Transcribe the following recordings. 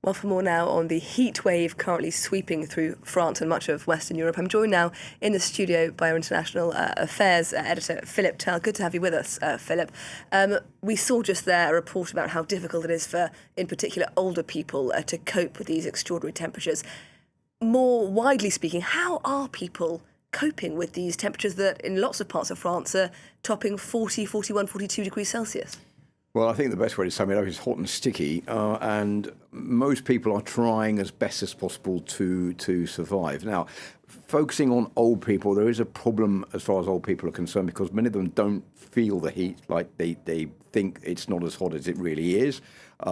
Well, for more now on the heat wave currently sweeping through France and much of Western Europe, I'm joined now in the studio by our international affairs editor, Philip Turle. Good to have you with us, Philip. We saw just there a report about how difficult it is for, in particular, older people to cope with these extraordinary temperatures. More widely speaking, how are people coping with these temperatures that in lots of parts of France are topping 40, 41, 42 degrees Celsius? Well, I think the best way to sum it up is hot and sticky, and most people are trying as best as possible to survive. Now, focusing on old people, there is a problem as far as old people are concerned because many of them don't feel the heat, like they think it's not as hot as it really is.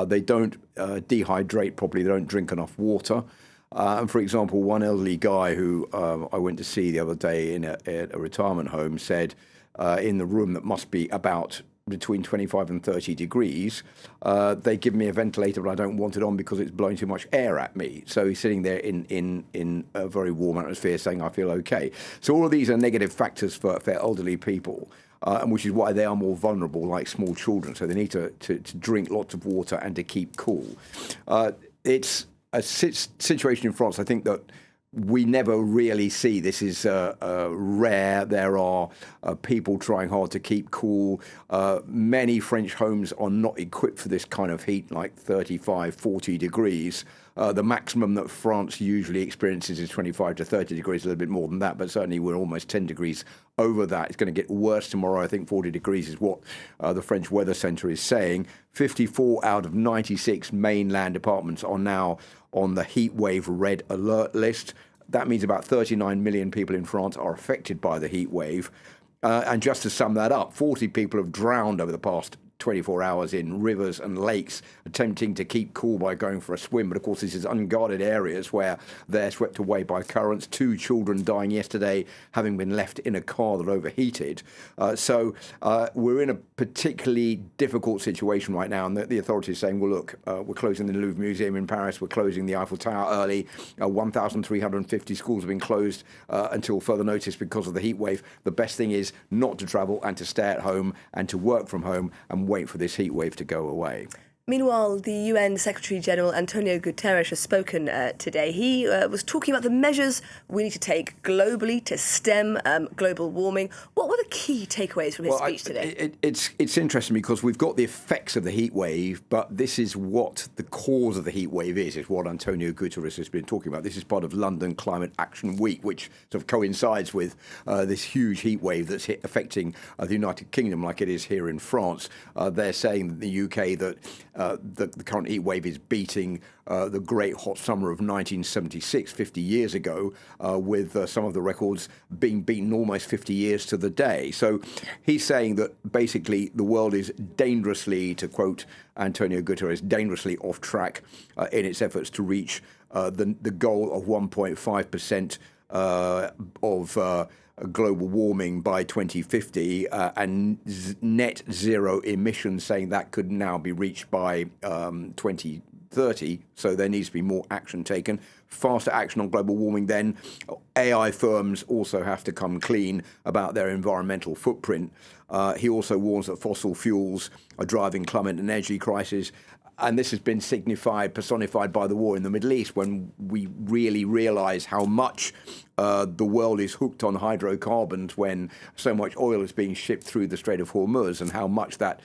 They don't dehydrate properly, they don't drink enough water. And for example, one elderly guy who I went to see the other day at a retirement home said in the room that must be about between 25 and 30 degrees, they give me a ventilator, but I don't want it on because it's blowing too much air at me. So he's sitting there in a very warm atmosphere saying, I feel okay. So all of these are negative factors for elderly people, and which is why they are more vulnerable, like small children. So they need to drink lots of water and to keep cool. It's a situation in France, I think, that we never really see. This is rare. There are people trying hard to keep cool. Many French homes are not equipped for this kind of heat, like 35, 40 degrees. The maximum that France usually experiences is 25 to 30 degrees, a little bit more than that, but certainly we're almost 10 degrees over that. It's going to get worse tomorrow. I think 40 degrees is what the French Weather Centre is saying. 54 out of 96 mainland departments are now on the heat wave red alert list. That means about 39 million people in France are affected by the heat wave. And just to sum that up, 40 people have drowned over the past 24 hours in rivers and lakes, attempting to keep cool by going for a swim. But of course, this is unguarded areas where they're swept away by currents. 2 children dying yesterday, having been left in a car that overheated. So we're in a particularly difficult situation right now. And the authorities are saying, well, look, we're closing the Louvre Museum in Paris. We're closing the Eiffel Tower early. 1,350 schools have been closed until further notice because of the heat wave. The best thing is not to travel and to stay at home and to work from home and wait for this heat wave to go away. Meanwhile, the UN Secretary-General Antonio Guterres has spoken today. He was talking about the measures we need to take globally to stem global warming. What were the key takeaways from his speech today? It's interesting because we've got the effects of the heat wave, but this is what the cause of the heat wave is what Antonio Guterres has been talking about. This is part of London Climate Action Week, which sort of coincides with this huge heat wave that's affecting the United Kingdom like it is here in France. They're saying in the UK that the current heat wave is beating the great hot summer of 1976, 50 years ago, with some of the records being beaten almost 50 years to the day. So he's saying that basically the world is dangerously, to quote Antonio Guterres, dangerously off track in its efforts to reach the goal of 1.5% of global warming by 2050 and net zero emissions, saying that could now be reached by 2030. So there needs to be more action taken. Faster action on global warming then. AI firms also have to come clean about their environmental footprint. He also warns that fossil fuels are driving climate and energy crisis. And this has been personified by the war in the Middle East, when we really realise how much the world is hooked on hydrocarbons when so much oil is being shipped through the Strait of Hormuz, and how much that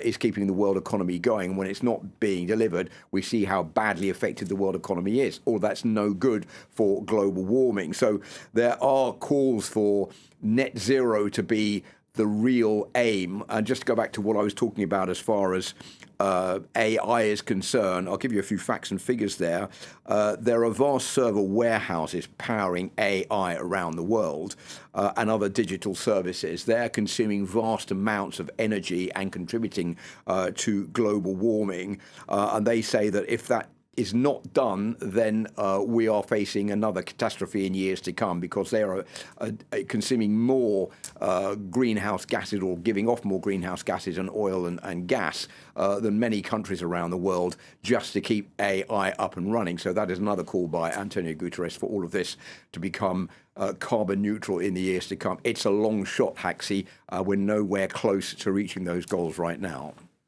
is keeping the world economy going. When it's not being delivered, we see how badly affected the world economy is. All that's no good for global warming. So there are calls for net zero to be the real aim. And just to go back to what I was talking about as far as AI is concerned, I'll give you a few facts and figures there. There are vast server warehouses powering AI around the world and other digital services. They're consuming vast amounts of energy and contributing to global warming. And they say that if that is not done, then we are facing another catastrophe in years to come, because they are consuming more greenhouse gases, or giving off more greenhouse gases and oil and gas than many countries around the world, just to keep AI up and running. So that is another call by Antonio Guterres for all of this to become carbon neutral in the years to come. It's a long shot, Haxi. We're nowhere close to reaching those goals right now.